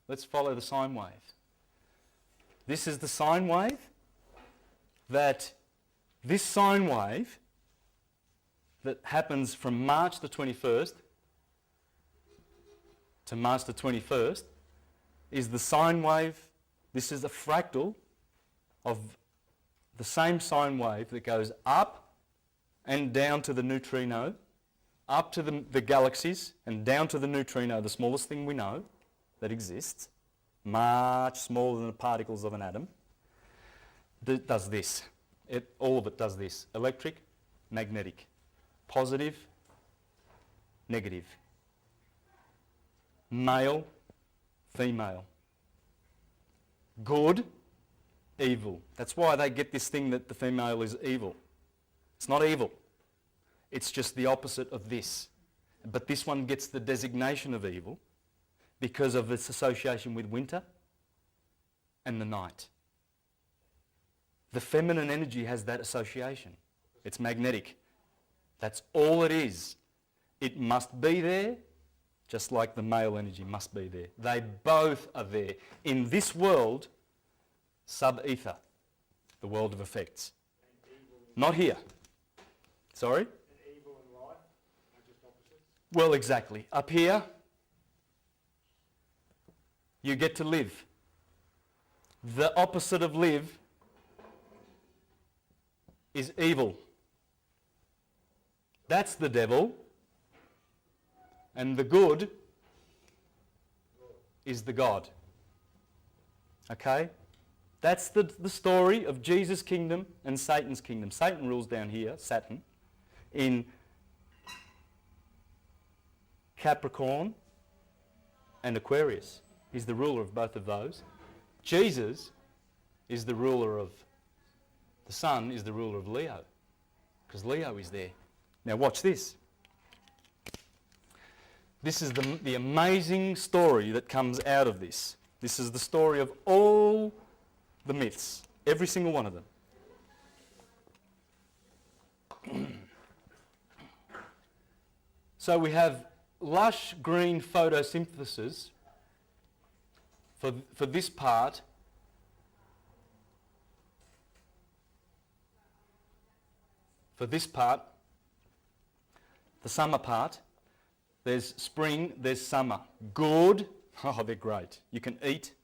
Let's follow the sine wave. This is the sine wave. This sine wave that happens from March the 21st to March the 21st is the sine wave. This is a fractal of the same sine wave that goes up and down to the neutrino, up to the galaxies and down to the neutrino, the smallest thing we know that exists, much smaller than the particles of an atom, that does this. All of it does this. Electric, magnetic, positive, negative, male, female, good, evil. That's why they get this thing that the female is evil. It's not evil. It's just the opposite of this. But this one gets the designation of evil because of its association with winter and the night. The feminine energy has that association. It's magnetic. That's all it is. It must be there, just like the male energy must be there. They both are there. In this world, sub-ether, the world of effects. Not here. Sorry? And evil and light are just opposites? Well, exactly. Up here, you get to live. The opposite of live is evil. That's the devil. And the good is the God. Okay? That's the story of Jesus' kingdom and Satan's kingdom. Satan rules down here, Saturn, in Capricorn and Aquarius. He's the ruler of both of those. Jesus is the ruler of, the sun is the ruler of Leo, because Leo is there. Now watch this. This is the amazing story that comes out of this. This is the story of all the myths, every single one of them. So we have lush green photosynthesis for this part. For this part, the summer part, there's spring, there's summer. Good. Oh, they're great. You can eat,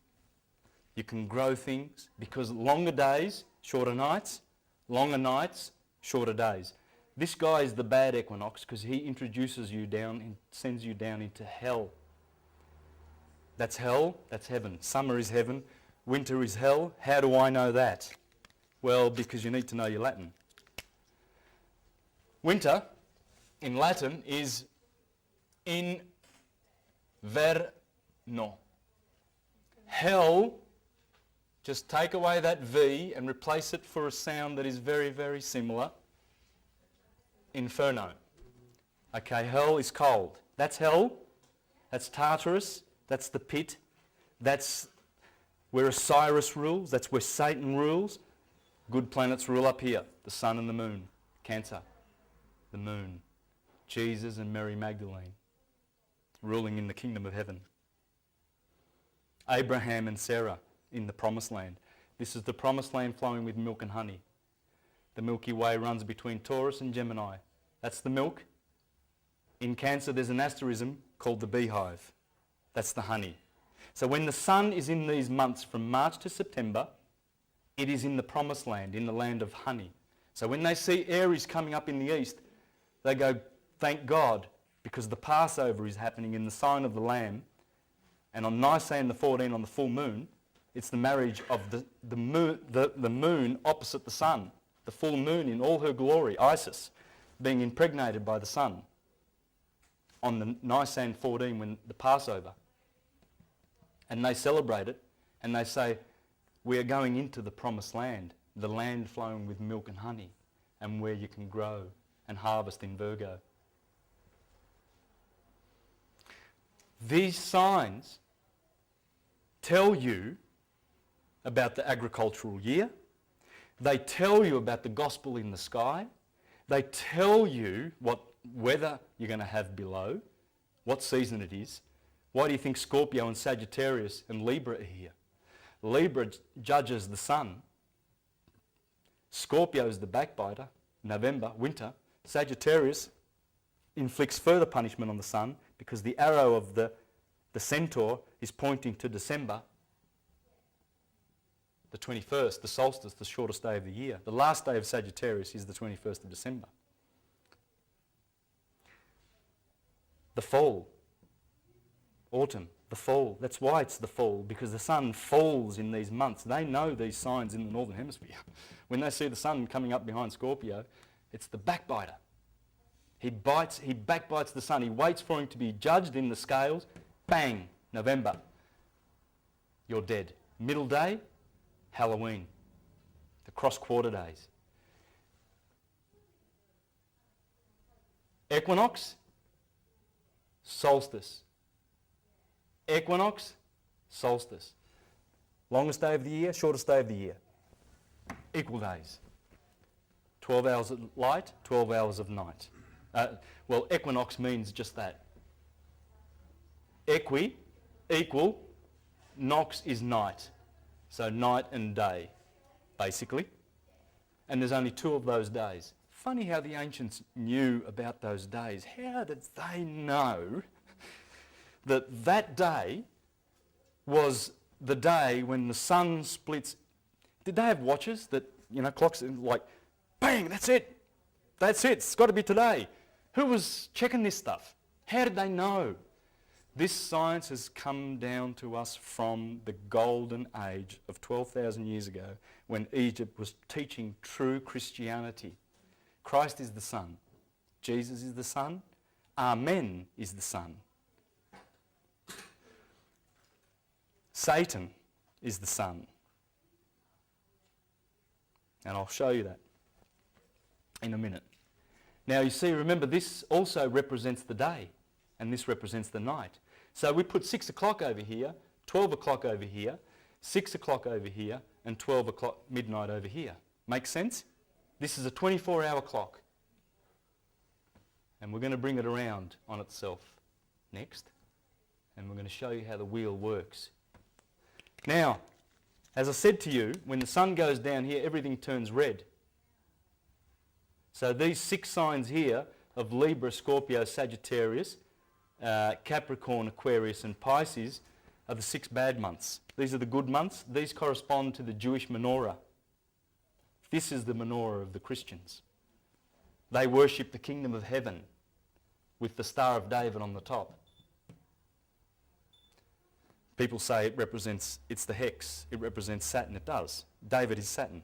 you can grow things, because longer days, shorter nights, longer nights, shorter days. This guy is the bad equinox because he introduces you down and sends you down into hell. That's hell, that's heaven. Summer is heaven, winter is hell. How do I know that? Well, because you need to know your Latin. Winter, in Latin, is inverno. Hell, just take away that V and replace it for a sound that is very, very similar. Inferno. Okay, hell is cold. That's hell. That's Tartarus. That's the pit. That's where Osiris rules. That's where Satan rules. Good planets rule up here. The sun and the moon. Cancer. The moon. Jesus and Mary Magdalene. Ruling in the kingdom of heaven. Abraham and Sarah in the promised land. This is the promised land flowing with milk and honey. The Milky Way runs between Taurus and Gemini. That's the milk. In Cancer there's an asterism called the beehive. That's the honey. So when the sun is in these months from March to September, it is in the promised land, in the land of honey. So when they see Aries coming up in the east, they go, thank God, because the Passover is happening in the sign of the Lamb. And on Nisan the 14, on the full moon, it's the marriage of the moon opposite the sun. The full moon in all her glory, Isis, being impregnated by the sun on the Nisan 14 when the Passover. And they celebrate it and they say, we are going into the promised land, the land flowing with milk and honey, and where you can grow and harvest in Virgo. These signs tell you about the agricultural year. They tell you about the gospel in the sky. They tell you what weather you're going to have below, what season it is, Why do you think Scorpio and Sagittarius and Libra are here? Libra judges the sun. Scorpio is the backbiter, November, winter. Sagittarius inflicts further punishment on the sun because the arrow of the centaur is pointing to December, the 21st, the solstice, the shortest day of the year. The last day of Sagittarius is the 21st of December. The fall, autumn, the fall. That's why it's the fall, because the sun falls in these months. They know these signs in the Northern Hemisphere. When they see the sun coming up behind Scorpio, it's the backbiter. He backbites the sun. He waits for him to be judged in the scales. Bang, November. You're dead. Middle day, Halloween. The cross-quarter days. Equinox, solstice. Equinox, solstice. Longest day of the year, shortest day of the year. Equal days. 12 hours of light, 12 hours of night. Well, equinox means just that. Equal, nox is night. So night and day, basically. And there's only 2 of those days. Funny how the ancients knew about those days. How did they know that that day was the day when the sun splits? Did they have watches that, clocks like, bang, that's it. It's got to be today. Who was checking this stuff? How did they know? This science has come down to us from the golden age of 12,000 years ago when Egypt was teaching true Christianity. Christ is the sun. Jesus is the sun. Amen is the sun. Satan is the sun. And I'll show you that in a minute. Now you see, remember, this also represents the day and this represents the night. So we put 6 o'clock over here, 12 o'clock over here, 6 o'clock over here, and 12 o'clock midnight over here. Make sense? This is a 24-hour clock. And we're going to bring it around on itself next. And we're going to show you how the wheel works. Now, as I said to you, when the sun goes down here, everything turns red. So these 6 signs here of Libra, Scorpio, Sagittarius, Capricorn, Aquarius and Pisces are the 6 bad months. These are the good months. These correspond to the Jewish menorah. This is the menorah of the Christians. They worship the kingdom of heaven with the Star of David on the top. People say it's the hex. It represents Saturn. It does. David is Saturn.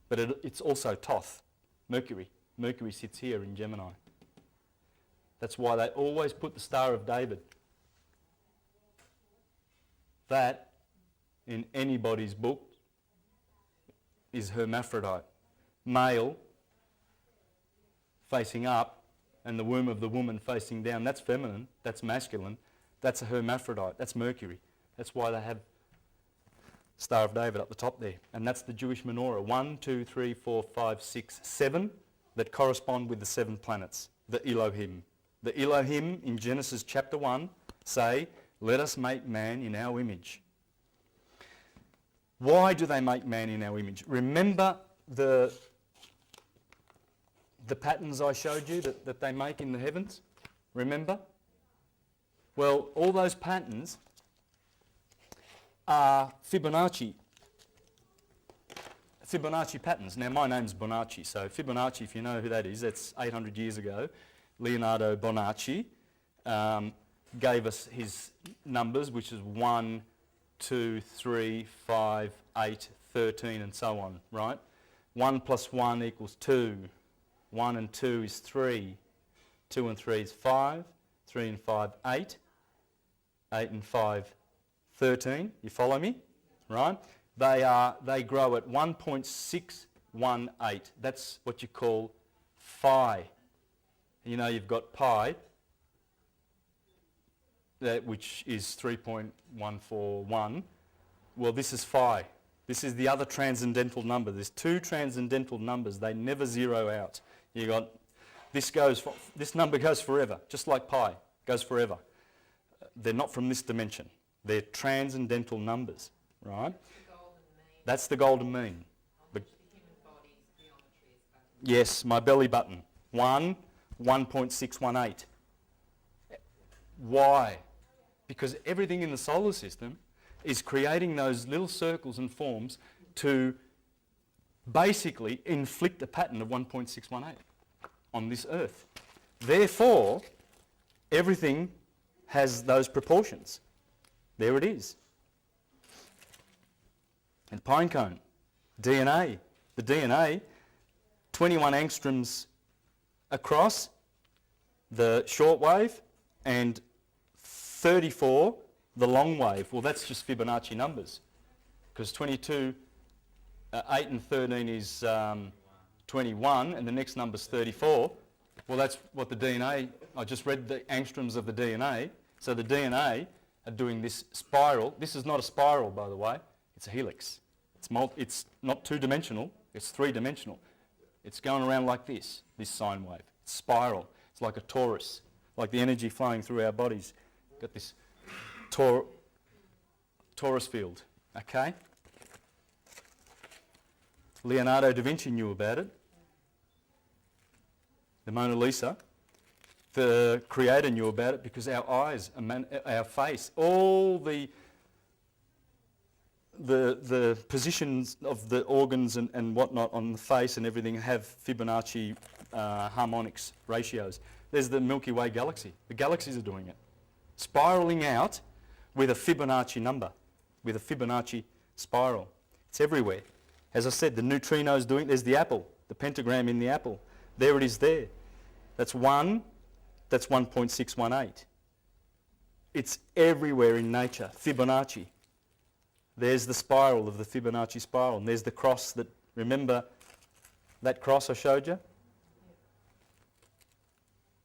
But it's also Thoth, Mercury. Mercury sits here in Gemini. That's why they always put the Star of David. That, in anybody's book, is hermaphrodite. Male facing up and the womb of the woman facing down. That's feminine. That's masculine. That's a hermaphrodite. That's Mercury. That's why they have Star of David up the top there. And that's the Jewish menorah. 1, 2, 3, 4, 5, 6, 7 that correspond with the 7 planets. The Elohim. The Elohim in Genesis chapter 1 say, let us make man in our image. Why do they make man in our image? Remember the patterns I showed you that they make in the heavens? Remember? Well, all those patterns are Fibonacci patterns. Now, my name's Bonacci, so Fibonacci, if you know who that is, that's 800 years ago. Leonardo Bonacci gave us his numbers, which is 1, 2, 3, 5, 8, 13, and so on, right? 1 plus 1 equals 2. 1 and 2 is 3. 2 and 3 is 5. 3 and 5, 8. 8 and 5, 13. You follow me? Right? They grow at 1.618. That's what you call phi. You know, you've got pi, which is 3.141. Well, this is phi. This is the other transcendental number. There's 2 transcendental numbers. They never zero out. You got this number goes forever, just like pi goes forever. they're not from this dimension. They're transcendental numbers, right? The golden mean That's the golden mean. on The- which the human body's geometry is based. Yes, my belly button. 1.618. Why? Because everything in the solar system is creating those little circles and forms to basically inflict a pattern of 1.618 on this Earth. Therefore, everything has those proportions. There it is. And pinecone, DNA. The DNA, 21 angstroms across the short wave and 34 the long wave. Well, that's just Fibonacci numbers, because 22, 8 and 13 is 21, and the next number's 34. Well, that's what the DNA, I just read the angstroms of the DNA. So the DNA are doing this spiral. This is not a spiral, by the way. It's a helix. It's not two-dimensional. It's three-dimensional. It's going around like this sine wave. It's spiral. It's like a torus, like the energy flowing through our bodies. Got this torus field, okay? Leonardo da Vinci knew about it. The Mona Lisa. The Creator knew about it because our eyes, our face, all the positions of the organs and whatnot on the face and everything have Fibonacci harmonics ratios. There's the Milky Way galaxy. The galaxies are doing it. Spiraling out with a Fibonacci number, with a Fibonacci spiral. It's everywhere. As I said, the neutrinos doing it. There's the apple, the pentagram in the apple. There it is there. That's 1, that's 1.618. It's everywhere in nature, Fibonacci. There's the spiral of the Fibonacci spiral, and there's the cross that, remember that cross I showed you?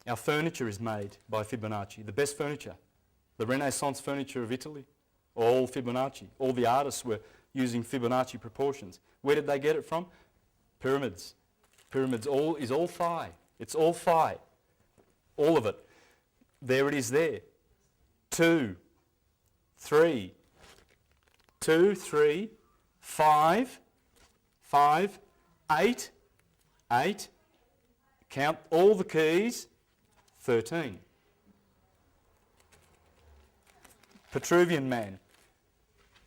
Our furniture is made by Fibonacci, the best furniture. The Renaissance furniture of Italy, all Fibonacci. All the artists were using Fibonacci proportions. Where did they get it from? Pyramids. Pyramids is all phi. It's all phi. All of it. There it is there. 2, 3, 2, 3, 5, 5, 8, 8. Count all the keys, 13. Petruvian Man.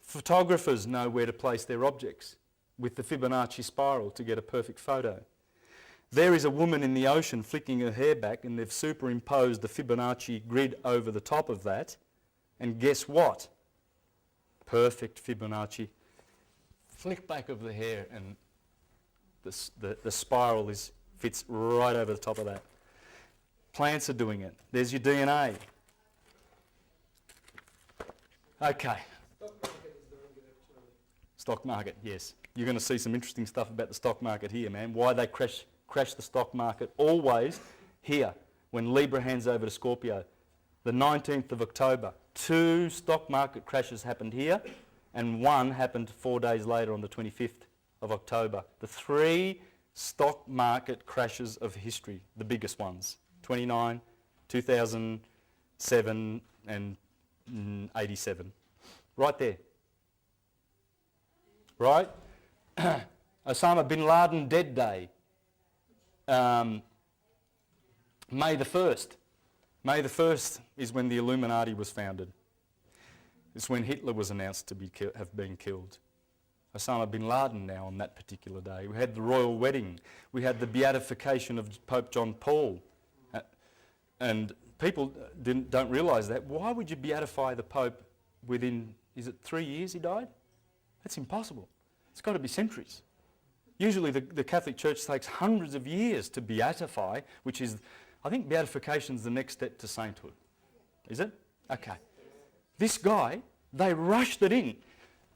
Photographers know where to place their objects with the Fibonacci spiral to get a perfect photo. There is a woman in the ocean flicking her hair back, and they've superimposed the Fibonacci grid over the top of that. And guess what? Perfect Fibonacci. Flick back of the hair, and the spiral fits right over the top of that. Plants are doing it. There's your DNA. Okay. Stock market, yes. You're going to see some interesting stuff about the stock market here, man. Why they crash the stock market always here when Libra hands over to Scorpio. The 19th of October, 2 stock market crashes happened here, and 1 happened 4 days later on the 25th of October. The 3 stock market crashes of history, the biggest ones, 29, 2007 and 87. Right there. Right? Osama bin Laden dead day. May the 1st. May the 1st is when the Illuminati was founded. It's when Hitler was announced to have been killed. Osama bin Laden now on that particular day. We had the royal wedding. We had the beatification of Pope John Paul. And people don't realise that. Why would you beatify the Pope within, is it 3 years he died? That's impossible. It's got to be centuries. Usually the Catholic Church takes hundreds of years to beatify, which is, I think beatification is the next step to sainthood. Is it? Okay. This guy, they rushed it in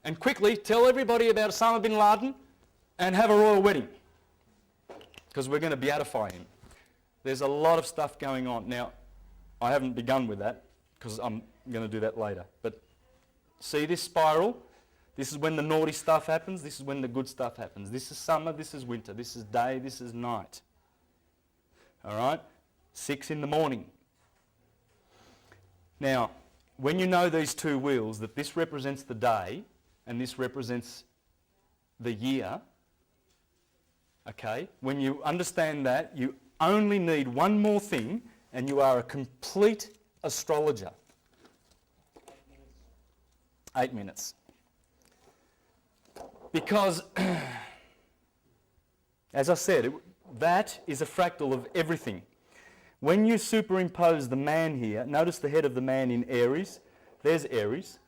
and quickly tell everybody about Osama bin Laden and have a royal wedding because we're going to beatify him. There's a lot of stuff going on. Now, I haven't begun with that because I'm going to do that later. But see this spiral? This is when the naughty stuff happens. This is when the good stuff happens. This is summer. This is winter. This is day. This is night. All right? 6 in the morning. Now, when you know these two wheels, that this represents the day and this represents the year, okay, when you understand that, you only need one more thing and you are a complete astrologer. 8 minutes. Because, as I said, that is a fractal of everything. When you superimpose the man here, notice the head of the man in Aries. There's Aries.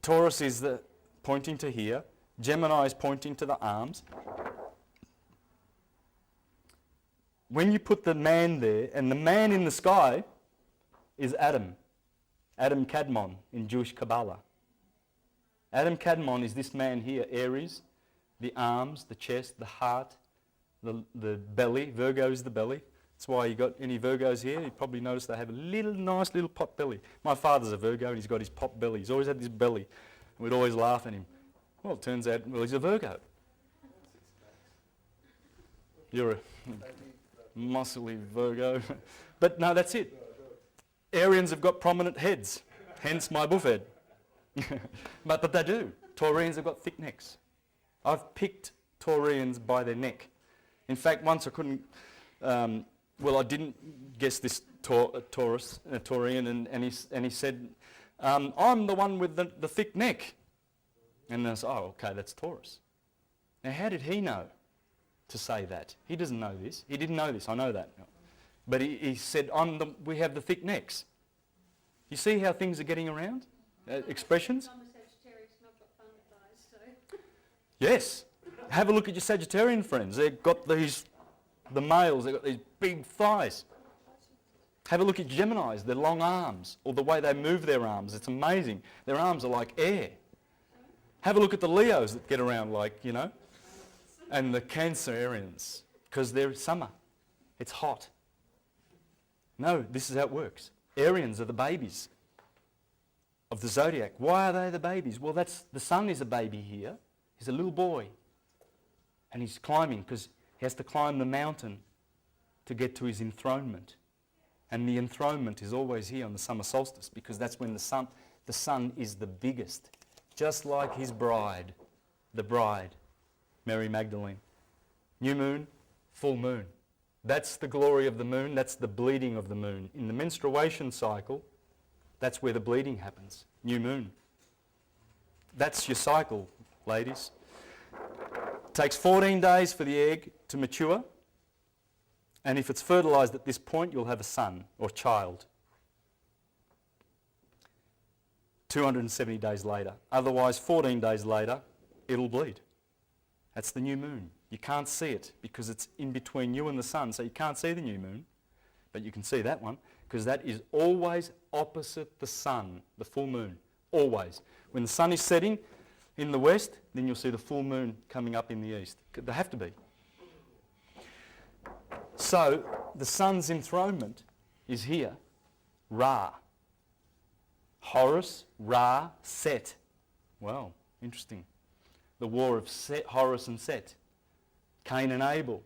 Taurus is pointing to here. Gemini is pointing to the arms. When you put the man there, and the man in the sky is Adam. Adam Kadmon in Jewish Kabbalah. Adam Kadmon is this man here, Aries, the arms, the chest, the heart, the belly. Virgo is the belly. That's why you got any Virgos here. You probably noticed they have a nice little pot belly. My father's a Virgo and he's got his pot belly. He's always had this belly. And we'd always laugh at him. Well, it turns out, he's a Virgo. You're a muscly Virgo. But no, that's it. Arians have got prominent heads, hence my buffhead. but they do. Taurians have got thick necks. I've picked Taurians by their neck. In fact, once I couldn't, I didn't guess this Taurian, and he said, I'm the one with the thick neck. And I said, oh, okay, that's Taurus. Now, how did he know to say that? He doesn't know this. He didn't know this, I know that. But he said, we have the thick necks. You see how things are getting around? Expressions? I'm a Sagittarius and I've got thunder thighs, so... Yes. Have a look at your Sagittarian friends. They've got the males, they've got these big thighs. Have a look at Geminis, their long arms, or the way they move their arms. It's amazing. Their arms are like air. Have a look at the Leos that get around and the Cancerians, because they're summer. It's hot. No, this is how it works. Arians are the babies of the zodiac. Why are they the babies? Well, the sun is a baby here. He's a little boy. And he's climbing because he has to climb the mountain to get to his enthronement. And the enthronement is always here on the summer solstice because that's when the sun is the biggest. Just like his bride, the bride, Mary Magdalene. New moon, full moon. That's the glory of the moon, that's the bleeding of the moon. In the menstruation cycle, that's where the bleeding happens. New moon. That's your cycle, ladies. It takes 14 days for the egg to mature, and if it's fertilised at this point, you'll have a son or child. 270 days later. Otherwise, 14 days later, it'll bleed. That's the new moon. You can't see it because it's in between you and the sun, so you can't see the new moon, but you can see that one because that is always opposite the sun, the full moon, always. When the sun is setting in the west, then you'll see the full moon coming up in the east. They have to be. So the sun's enthronement is here, Ra. Horus, Ra, Set. Well, interesting. The war of Set, Horus and Set. Cain and Abel.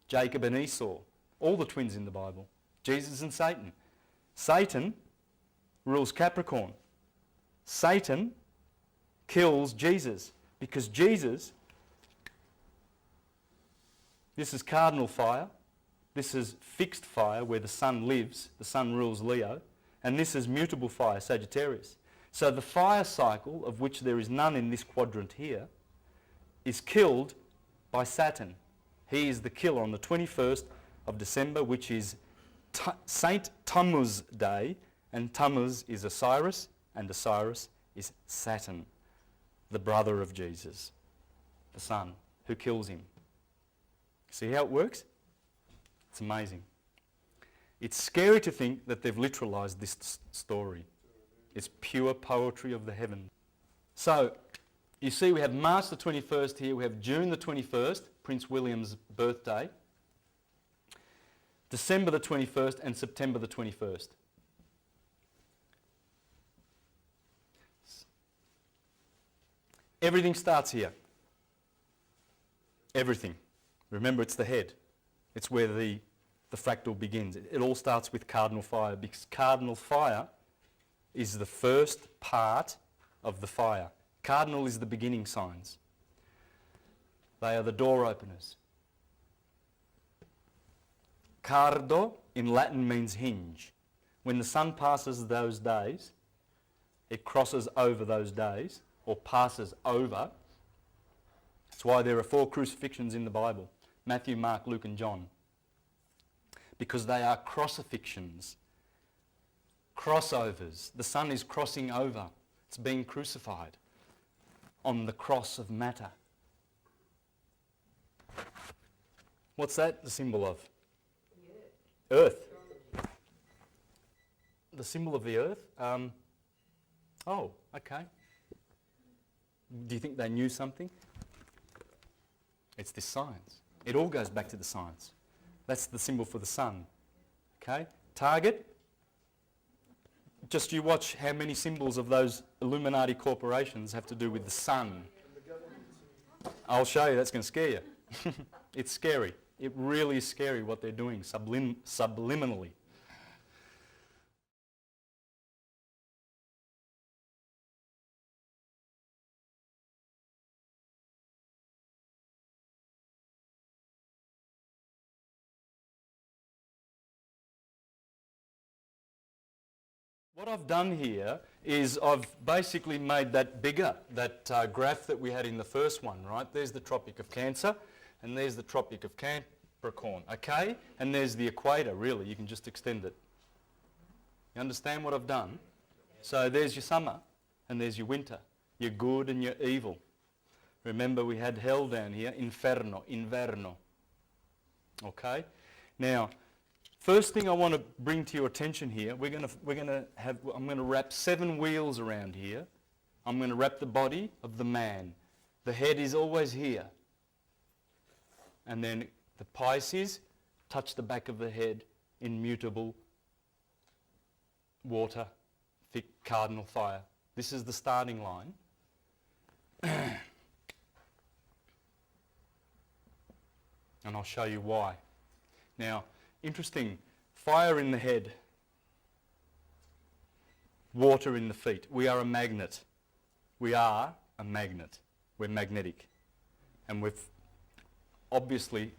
Jacob and Esau. All the twins in the Bible. Jesus and Satan. Satan rules Capricorn. Satan kills Jesus because Jesus, this is cardinal fire, this is fixed fire where the sun lives, the sun rules Leo, and this is mutable fire, Sagittarius. So the fire cycle, of which there is none in this quadrant here, is killed by Saturn. He is the killer on the 21st of December, which is Saint Tammuz Day, and Tammuz is Osiris, and Osiris is Saturn, the brother of Jesus, the son, who kills him. See how it works? It's amazing. It's scary to think that they've literalised this story. It's pure poetry of the heavens. So, you see we have March the 21st here, we have June the 21st, Prince William's birthday, December the 21st and September the 21st. Everything starts here. Everything. Remember, it's the head. It's where the fractal begins. It all starts with cardinal fire because cardinal fire is the first part of the fire. Cardinal is the beginning signs. They are the door openers. Cardo in Latin means hinge. When the sun passes those days, it crosses over those days, or passes over. That's why there are 4 crucifixions in the Bible: Matthew, Mark, Luke and John. Because they are crossifixions. Crossovers. The sun is crossing over. It's being crucified on the cross of matter. What's that the symbol of? Earth. The symbol of the earth? Oh, okay. Do you think they knew something? It's this science. It all goes back to the science. That's the symbol for the sun. Okay? Target. Just you watch how many symbols of those Illuminati corporations have to do with the sun. I'll show you, that's going to scare you. It's scary. It really is scary what they're doing subliminally. What I've done here is I've basically made that bigger, that graph that we had in the first one, right? There's the Tropic of Cancer, and there's the Tropic of Capricorn, okay? And there's the equator, really. You can just extend it. You understand what I've done? So there's your summer, and there's your winter, your good and your evil. Remember, we had hell down here, inverno. Okay? Now, first thing I want to bring to your attention here, I'm going to wrap 7 wheels around here. I'm going to wrap the body of the man. The head is always here. And then the Pisces touch the back of the head, immutable water, thick cardinal fire. This is the starting line. And I'll show you why. Now, interesting, fire in the head, water in the feet. We are a magnet. We are a magnet. We're magnetic. And obviously,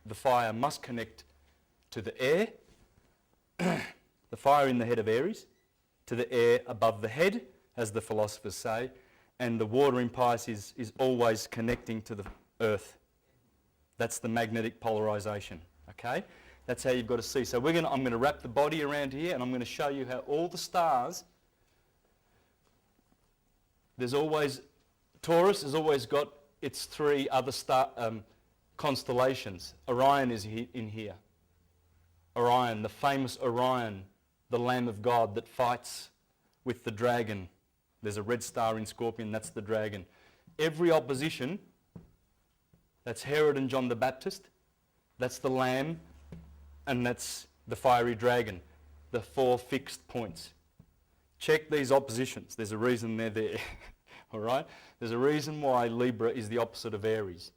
the fire must connect to the air, the fire in the head of Aries, to the air above the head, as the philosophers say, and the water in Pisces is always connecting to the earth. That's the magnetic polarization, okay? That's how you've got to see. So I'm going to wrap the body around here, and I'm going to show you how all the stars, Taurus has always got its 3 other constellations. Orion is in here. Orion, the famous Orion, the Lamb of God that fights with the dragon. There's a red star in Scorpion, that's the dragon. Every opposition, that's Herod and John the Baptist, that's the Lamb, and that's the fiery dragon, the 4 fixed points. Check these oppositions. There's a reason they're there. All right? There's a reason why Libra is the opposite of Aries.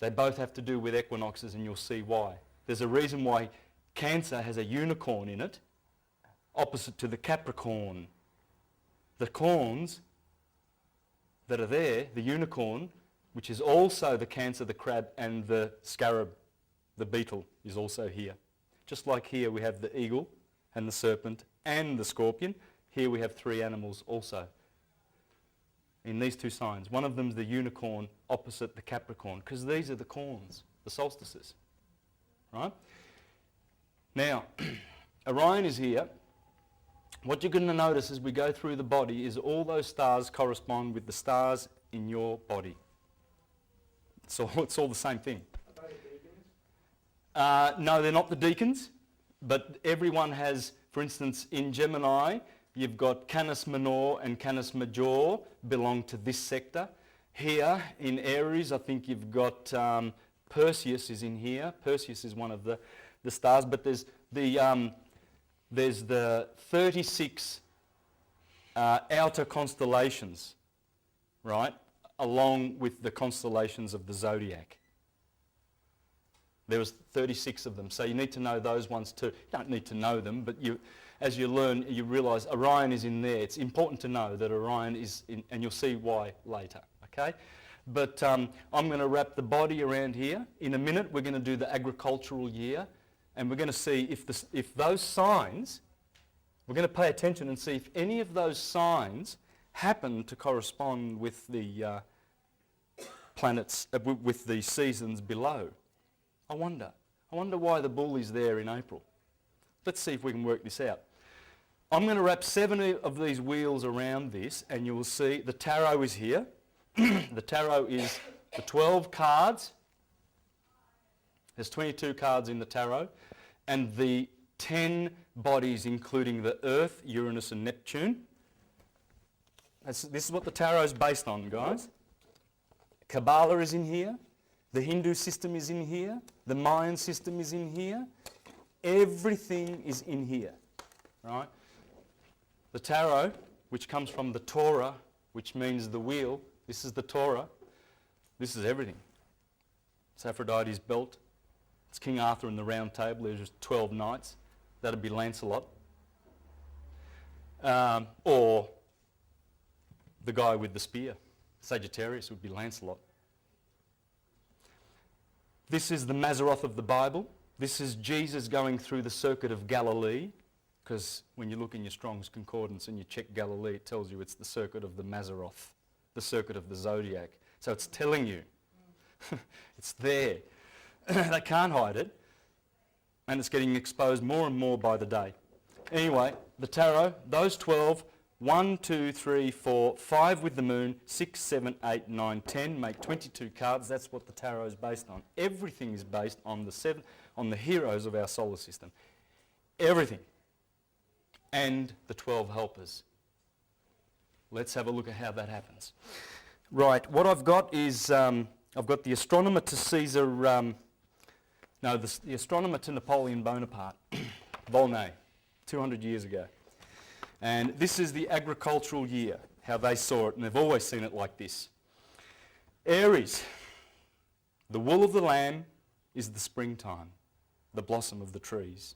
They both have to do with equinoxes, and you'll see why. There's a reason why Cancer has a unicorn in it, opposite to the Capricorn. The corns that are there, the unicorn, which is also the Cancer, the crab, and the scarab, the beetle, is also here. Just like here we have the eagle and the serpent and the scorpion, here we have 3 animals also in these 2 signs. One of them is the unicorn opposite the Capricorn, because these are the corns, the solstices. Right? Now, Orion is here. What you're going to notice as we go through the body is all those stars correspond with the stars in your body. So it's all the same thing. Are they deacons? No, they're not the deacons, but everyone has, for instance, in Gemini, you've got Canis Minor and Canis Major belong to this sector. Here in Aries, I think you've got Perseus is in here. Perseus is one of the stars, but there's the 36 outer constellations, right, along with the constellations of the zodiac. There was 36 of them, so you need to know those ones too. You don't need to know them, but as you learn, you realise Orion is in there. It's important to know that Orion is in, and you'll see why later, okay? But I'm going to wrap the body around here. In a minute, we're going to do the agricultural year, and we're going to see if those signs, we're going to pay attention and see if any of those signs happen to correspond with the planets, with the seasons below. I wonder why the bull is there in April. Let's see if we can work this out. I'm going to wrap 7 of these wheels around this, and you will see the tarot is here. The tarot is the 12 cards. There's 22 cards in the tarot, and the 10 bodies, including the Earth, Uranus and Neptune. This is what the tarot is based on, guys. Kabbalah is in here. The Hindu system is in here. The Mayan system is in here. Everything is in here, right? The tarot, which comes from the Torah, which means the wheel. This is the Torah. This is everything. It's Aphrodite's belt. It's King Arthur and the Round Table. There's just 12 knights. That'd be Lancelot. Or the guy with the spear. Sagittarius would be Lancelot. This is the Mazzaroth of the Bible. This is Jesus going through the circuit of Galilee, because when you look in your Strong's Concordance and you check Galilee, it tells you it's the circuit of the Mazzaroth, the circuit of the zodiac. So it's telling you. It's there. They can't hide it. And it's getting exposed more and more by the day. Anyway, the tarot, those 12, 1, 2, 3, 4, 5 with the moon, 6, 7, 8, 9, 10, make 22 cards. That's what the tarot is based on. Everything is based on the heroes of our solar system. Everything. And the 12 helpers. Let's have a look at how that happens. Right, what I've got is, I've got the astronomer to Caesar, the astronomer to Napoleon Bonaparte, Volney, 200 years ago. And this is the agricultural year, how they saw it, and they've always seen it like this. Aries, the wool of the lamb is the springtime, the blossom of the trees.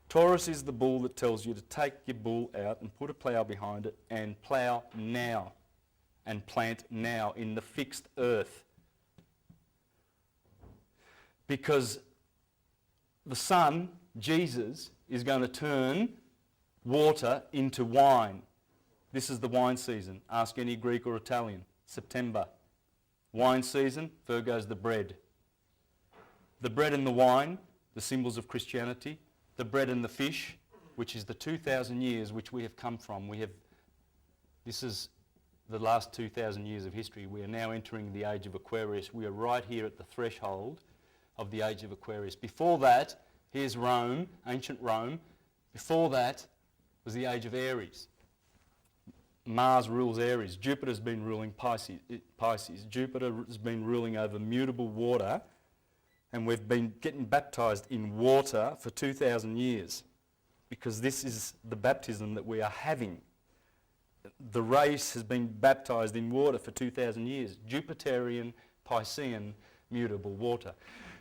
Taurus is the bull that tells you to take your bull out and put a plough behind it and plough now and plant now in the fixed earth. Because the Son, Jesus, is going to turn water into wine. This is the wine season. Ask any Greek or Italian. September. Wine season, Virgo's the bread. The bread and the wine, the symbols of Christianity. The bread and the fish, which is the 2,000 years which we have come from. This is the last 2,000 years of history. We are now entering the age of Aquarius. We are right here at the threshold of the age of Aquarius. Before that, here's Rome, ancient Rome. Before that was the age of Aries. Mars rules Aries. Jupiter's been ruling Pisces. Jupiter has been ruling over mutable water, and we've been getting baptised in water for 2,000 years because this is the baptism that we are having. The race has been baptised in water for 2,000 years. Jupiterian, Piscean, mutable water.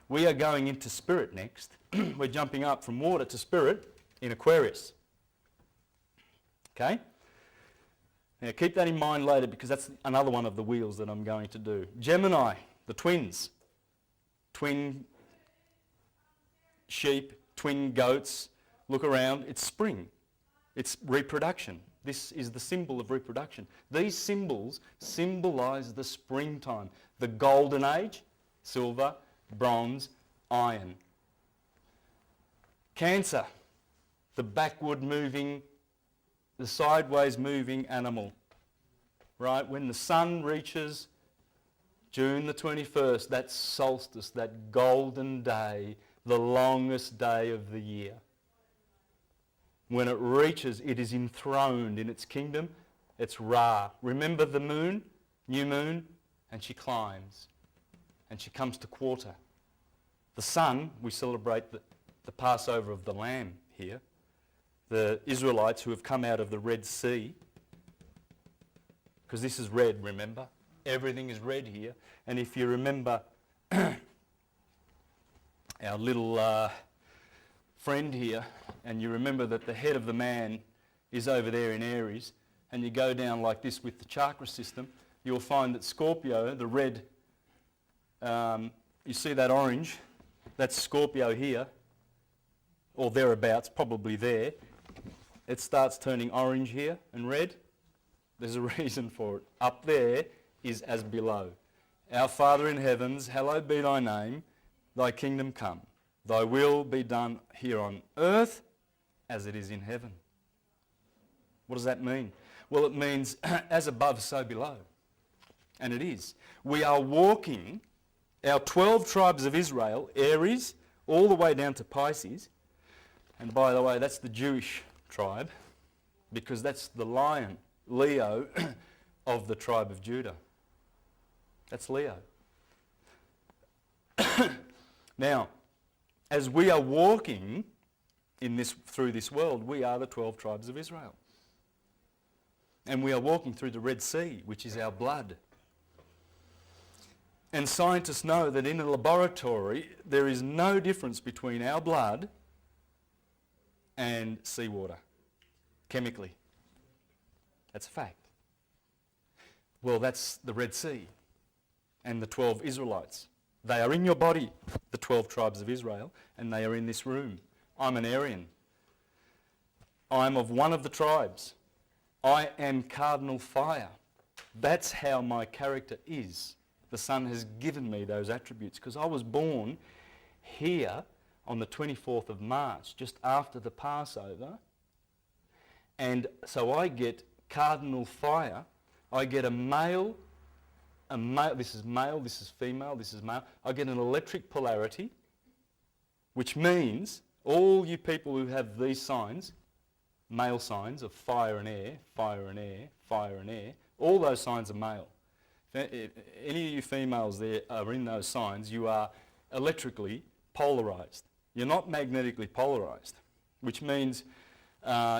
We are going into spirit next. We're jumping up from water to spirit in Aquarius. Okay? Now keep that in mind later because that's another one of the wheels that I'm going to do. Gemini, the twins. Twin sheep, twin goats. Look around, it's spring. It's reproduction. This is the symbol of reproduction. These symbols symbolise the springtime. The golden age, silver, bronze, iron. Cancer, the backward moving, the sideways moving animal. Right? When the sun reaches June the 21st, that solstice, that golden day, the longest day of the year. When it reaches, it is enthroned in its kingdom. It's Ra. Remember the moon, new moon, and she climbs. And she comes to quarter. The sun, we celebrate the Passover of the Lamb here. The Israelites who have come out of the Red Sea, because this is red, remember? Everything is red here. And if you remember our little friend here, and you remember that the head of the man is over there in Aries, and you go down like this with the chakra system, you'll find that Scorpio, the red, you see that orange, that's Scorpio here, or thereabouts, probably there. It starts turning orange here and red. There's a reason for it. Up there is as below. Our Father in heavens, hallowed be thy name, thy kingdom come. Thy will be done here on earth as it is in heaven. What does that mean? Well, it means as above, so below. And it is. We are walking, our 12 tribes of Israel, Aries, all the way down to Pisces. And by the way, that's the Jewish tribe, because that's the lion, Leo, of the tribe of Judah. That's Leo. Now, as we are walking through this world, we are the 12 tribes of Israel. And we are walking through the Red Sea, which is our blood. And scientists know that in a laboratory, there is no difference between our blood and seawater, chemically. That's a fact. Well, that's the Red Sea and the 12 Israelites. They are in your body, the 12 tribes of Israel, and they are in this room. I'm an Aryan. I'm of one of the tribes. I am cardinal fire. That's how my character is. The Son has given me those attributes because I was born here on the 24th of March, just after the Passover. And so I get cardinal fire. I get a male, this is male, this is female, this is male. I get an electric polarity, which means all you people who have these signs, male signs of fire and air, fire and air, fire and air, all those signs are male. If any of you females there are in those signs, you are electrically polarised. You're not magnetically polarised, which means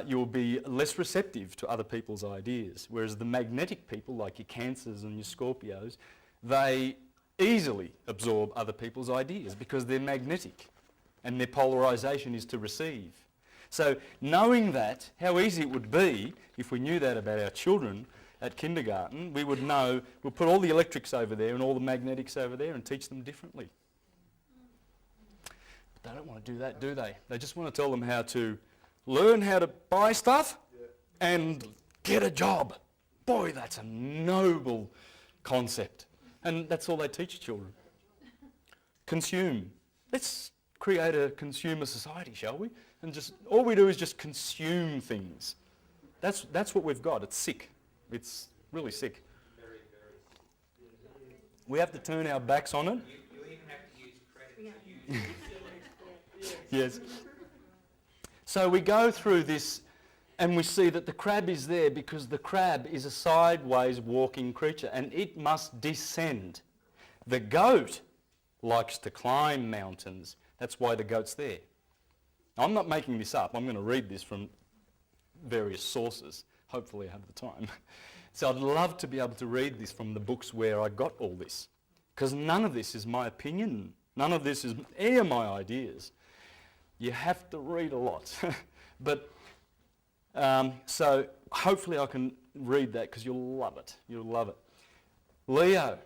you'll be less receptive to other people's ideas. Whereas the magnetic people, like your Cancers and your Scorpios, they easily absorb other people's ideas because they're magnetic and their polarisation is to receive. So knowing that, how easy it would be if we knew that about our children at kindergarten, we would know, we'll put all the electrics over there and all the magnetics over there and teach them differently. But they don't want to do that, do they? They just want to tell them how to learn how to buy stuff and get a job. Boy, that's a noble concept. And that's all they teach children. Consume. Let's create a consumer society, shall we? And just all we do is just consume things. That's what we've got. It's sick. It's really sick. Very, very. We have to turn our backs on it. You even have to use credit to use. Yes. So we go through this and we see that the crab is there because the crab is a sideways walking creature and it must descend. The goat likes to climb mountains. That's why the goat's there. I'm not making this up. I'm going to read this from various sources. Hopefully I have the time. So I'd love to be able to read this from the books where I got all this. Because none of this is my opinion. None of this is any of my ideas. You have to read a lot. But so hopefully I can read that because you'll love it. You'll love it. Leo,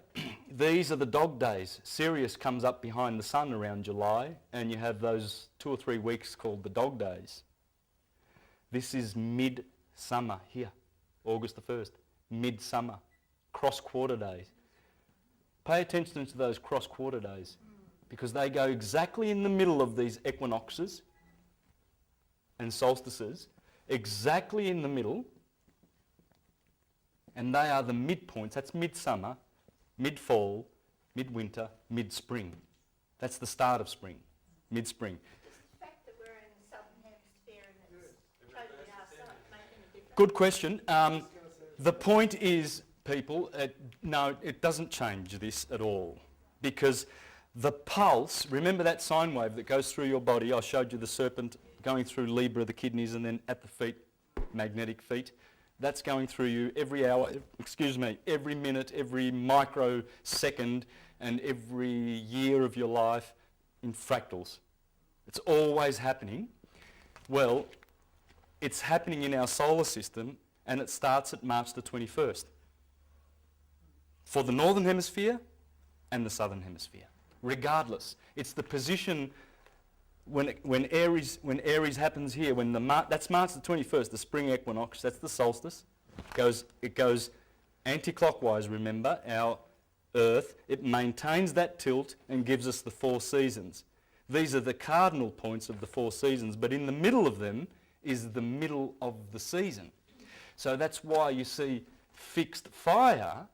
these are the dog days. Sirius comes up behind the sun around July and you have those 2 or 3 weeks called the dog days. This is midsummer here, August the 1st. Midsummer, cross-quarter days. Pay attention to those cross-quarter days because they go exactly in the middle of these equinoxes and solstices, exactly in the middle, and they are the midpoints. That's midsummer, mid-fall, midwinter, mid-spring. That's the start of spring, mid-spring. The fact that we're in the southern hemisphere and it's totally our side making a difference. Good question. The point is, people, no, it doesn't change this at all because the pulse, remember that sine wave that goes through your body? I showed you the serpent going through Libra, the kidneys, and then at the feet, magnetic feet. That's going through you every hour, every minute, every microsecond, and every year of your life in fractals. It's always happening. Well, it's happening in our solar system, and it starts at March the 21st. For the northern hemisphere and the southern hemisphere. Regardless, it's the position when Aries happens here, that's March the 21st, the spring equinox, that's the solstice. It goes anti-clockwise, remember, our Earth. It maintains that tilt and gives us the 4 seasons. These are the cardinal points of the 4 seasons, but in the middle of them is the middle of the season. So that's why you see fixed fire